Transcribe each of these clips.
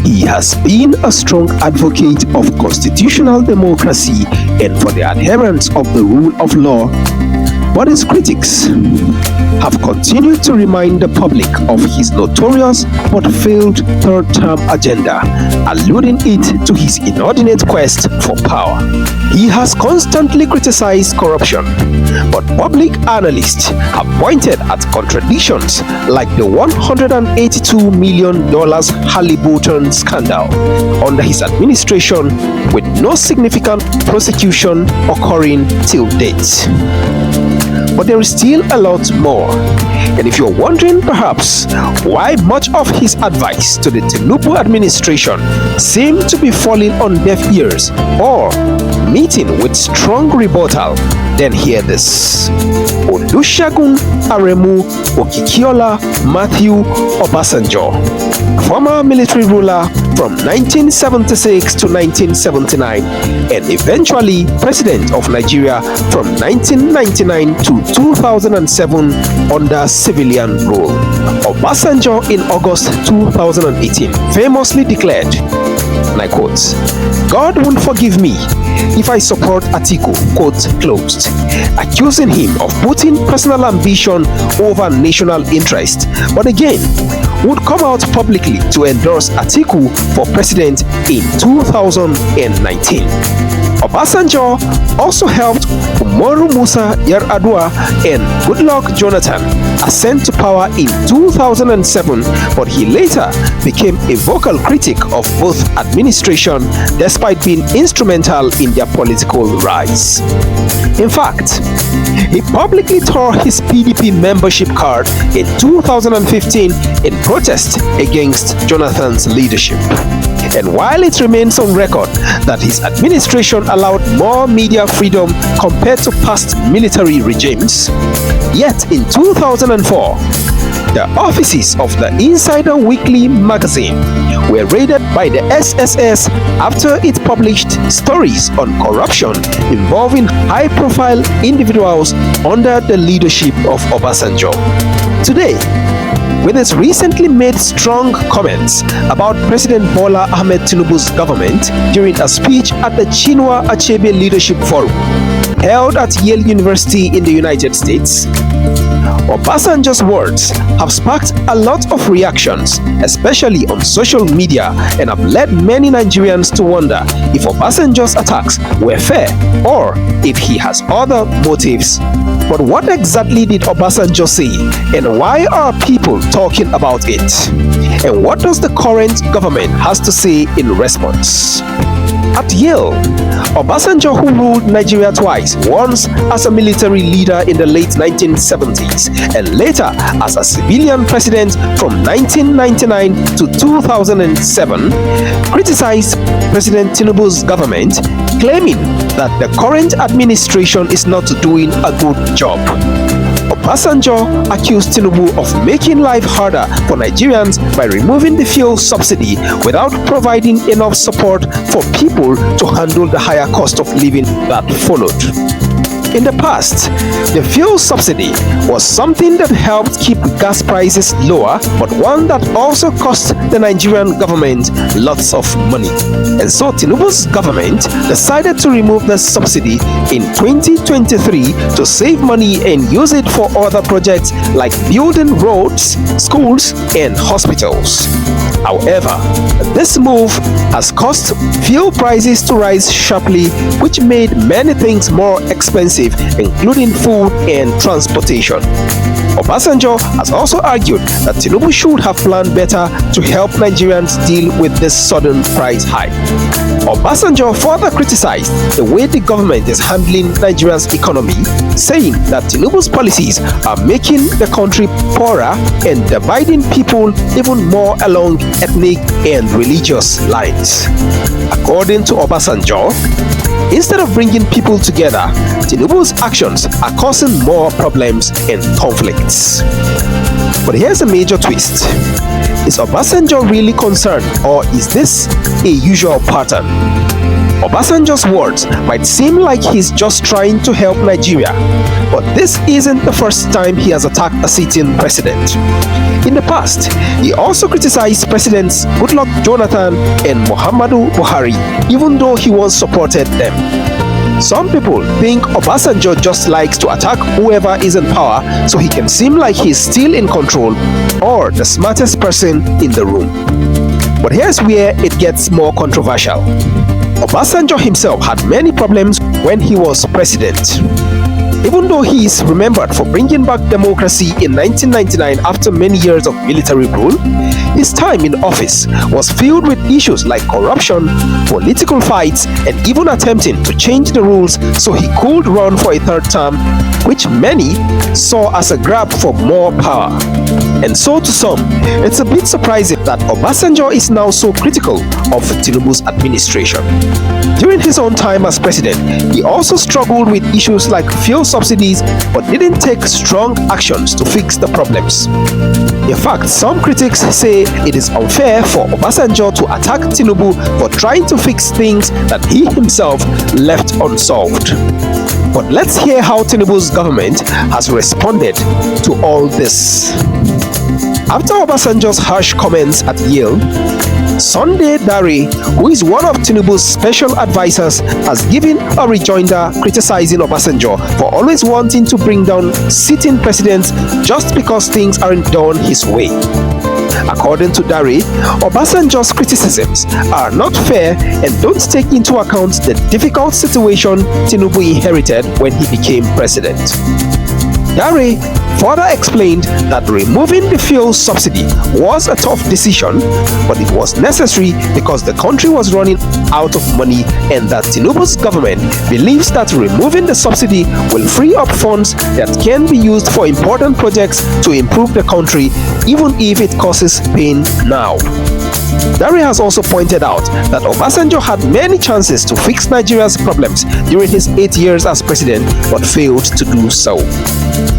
He has been a strong advocate of constitutional democracy and for the adherence of the rule of law. But his critics have continued to remind the public of his notorious but failed third-term agenda, alluding it to his inordinate quest for power. He has constantly criticized corruption, but public analysts have pointed at contradictions like the $182 million Halliburton scandal under his administration, with no significant prosecution occurring till date. But there is still a lot more. And if you're wondering perhaps why much of his advice to the Tinubu administration seemed to be falling on deaf ears or meeting with strong rebuttal, then hear this. Olusegun Aremu Okikiola Matthew Obasanjo, former military ruler from 1976 to 1979 and eventually President of Nigeria from 1999 to 2007 under civilian rule. Obasanjo in August 2018 famously declared, and I quote, "God won't forgive me if I support Atiku," quote closed, accusing him of putting personal ambition over national interest, but again would come out publicly to endorse Atiku for president in 2019. Obasanjo also helped Umaru Musa Yar'Adua and Goodluck Jonathan ascend to power in 2007, but he later became a vocal critic of both administrations despite being instrumental in their political rise. In fact, he publicly tore his PDP membership card in 2015 in protest against Jonathan's leadership. And while it remains on record that his administration allowed more media freedom compared to past military regimes, yet in 2004, the offices of the Insider Weekly magazine were raided by the SSS after it published stories on corruption involving high-profile individuals under the leadership of Obasanjo. Today, with his recently made strong comments about President Bola Ahmed Tinubu's government during a speech at the Chinua Achebe Leadership Forum held at Yale University in the United States, Obasanjo's words have sparked a lot of reactions, especially on social media, and have led many Nigerians to wonder if Obasanjo's attacks were fair or if he has other motives. But what exactly did Obasanjo say, and why are people talking about it? And what does the current government has to say in response? At Yale, Obasanjo, who ruled Nigeria twice, once as a military leader in the late 1970s and later as a civilian president from 1999 to 2007, criticized President Tinubu's government, claiming that the current administration is not doing a good job. Obasanjo accused Tinubu of making life harder for Nigerians by removing the fuel subsidy without providing enough support for people to handle the higher cost of living that followed. In the past, the fuel subsidy was something that helped keep gas prices lower, but one that also cost the Nigerian government lots of money. And so Tinubu's government decided to remove the subsidy in 2023 to save money and use it for other projects like building roads, schools, and hospitals. However, this move has caused fuel prices to rise sharply, which made many things more expensive, including food and transportation. Obasanjo has also argued that Tinubu should have planned better to help Nigerians deal with this sudden price hike. Obasanjo further criticized the way the government is handling Nigeria's economy, saying that Tinubu's policies are making the country poorer and dividing people even more along ethnic and religious lines. According to Obasanjo, instead of bringing people together, Tinubu's actions are causing more problems and conflicts. But here's a major twist. Is Obasanjo really concerned, or is this a usual pattern? Obasanjo's words might seem like he's just trying to help Nigeria, but this isn't the first time he has attacked a sitting president. In the past, he also criticized Presidents Goodluck Jonathan and Muhammadu Buhari, even though he once supported them. Some people think Obasanjo just likes to attack whoever is in power so he can seem like he's still in control or the smartest person in the room. But here's where it gets more controversial. Obasanjo himself had many problems when he was president. Even though he is remembered for bringing back democracy in 1999 after many years of military rule, his time in office was filled with issues like corruption, political fights, and even attempting to change the rules so he could run for a third term, which many saw as a grab for more power. And so to some, it's a bit surprising that Obasanjo is now so critical of Tinubu's administration. During his own time as president, he also struggled with issues like fuel subsidies but didn't take strong actions to fix the problems. In fact, some critics say it is unfair for Obasanjo to attack Tinubu for trying to fix things that he himself left unsolved. But let's hear how Tinubu's government has responded to all this. After Obasanjo's harsh comments at Yale, Sunday Dare, who is one of Tinubu's special advisors, has given a rejoinder criticizing Obasanjo for always wanting to bring down sitting presidents just because things aren't done his way. According to Dare, Obasanjo's criticisms are not fair and don't take into account the difficult situation Tinubu inherited when he became president. Dare further explained that removing the fuel subsidy was a tough decision, but it was necessary because the country was running out of money and that Tinubu's government believes that removing the subsidy will free up funds that can be used for important projects to improve the country, even if it causes pain now. Dare has also pointed out that Obasanjo had many chances to fix Nigeria's problems during his 8 years as president but failed to do so.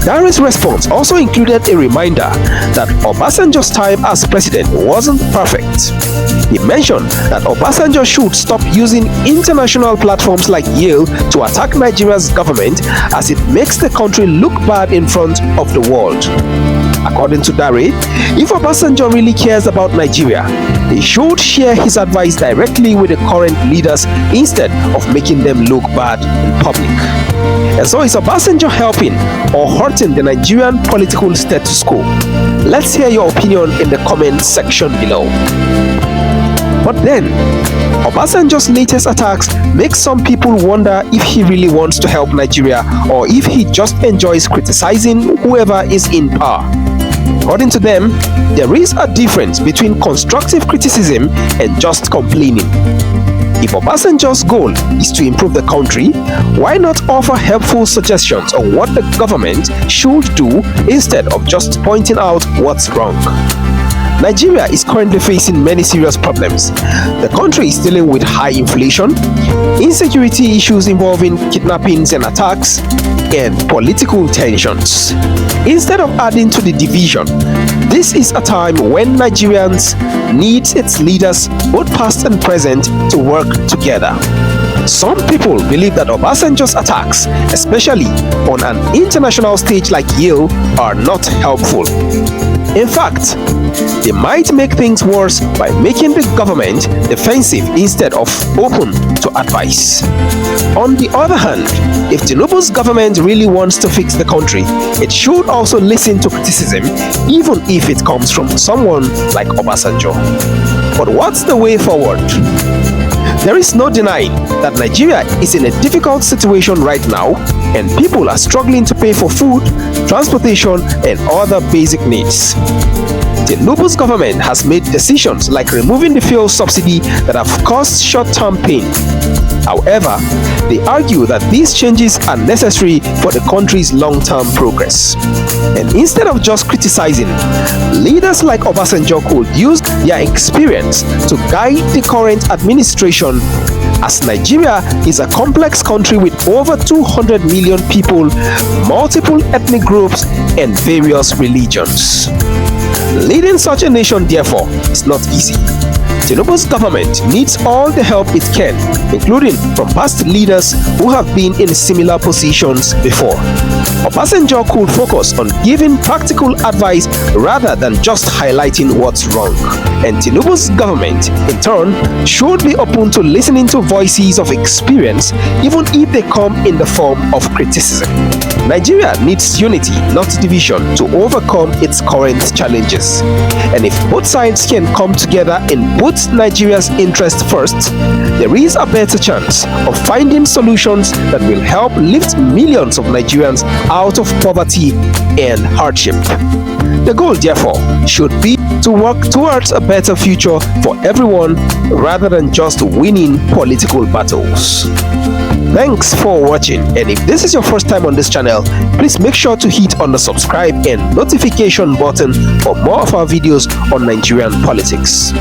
Dare's response also included a reminder that Obasanjo's time as president wasn't perfect. He mentioned that Obasanjo should stop using international platforms like Yale to attack Nigeria's government as it makes the country look bad in front of the world. According to Dare, if Obasanjo really cares about Nigeria, he should share his advice directly with the current leaders instead of making them look bad in public. And so is Obasanjo helping or hurting the Nigerian political status quo? Let's hear your opinion in the comment section below. But then, Obasanjo's latest attacks make some people wonder if he really wants to help Nigeria or if he just enjoys criticizing whoever is in power. According to them, there is a difference between constructive criticism and just complaining. If Obasanjo's goal is to improve the country, why not offer helpful suggestions on what the government should do instead of just pointing out what's wrong? Nigeria is currently facing many serious problems. The country is dealing with high inflation, insecurity issues involving kidnappings and attacks, and political tensions. Instead of adding to the division, this is a time when Nigerians need its leaders, both past and present, to work together. Some people believe that Obasanjo's attacks, especially on an international stage like Yale, are not helpful. In fact, they might make things worse by making the government defensive instead of open to advice. On the other hand, if Tinubu's government really wants to fix the country, it should also listen to criticism, even if it comes from someone like Obasanjo. But what's the way forward? There is no denying that Nigeria is in a difficult situation right now, and people are struggling to pay for food, transportation, and other basic needs. Tinubu's government has made decisions like removing the fuel subsidy that have caused short-term pain. However, they argue that these changes are necessary for the country's long-term progress. And instead of just criticizing, leaders like Obasanjo could use their experience to guide the current administration, as Nigeria is a complex country with over 200 million people, multiple ethnic groups, and various religions. Leading such a nation, therefore, is not easy. Tinubu's government needs all the help it can, including from past leaders who have been in similar positions before. Obasanjo could focus on giving practical advice rather than just highlighting what's wrong. And Tinubu's government, in turn, should be open to listening to voices of experience, even if they come in the form of criticism. Nigeria needs unity, not division, to overcome its current challenges. And if both sides can come together and put Nigeria's interest first, there is a better chance of finding solutions that will help lift millions of Nigerians out of poverty and hardship. The goal, therefore, should be to work towards a better future for everyone rather than just winning political battles. Thanks for watching, and if this is your first time on this channel, please make sure to hit on the subscribe and notification button for more of our videos on Nigerian politics.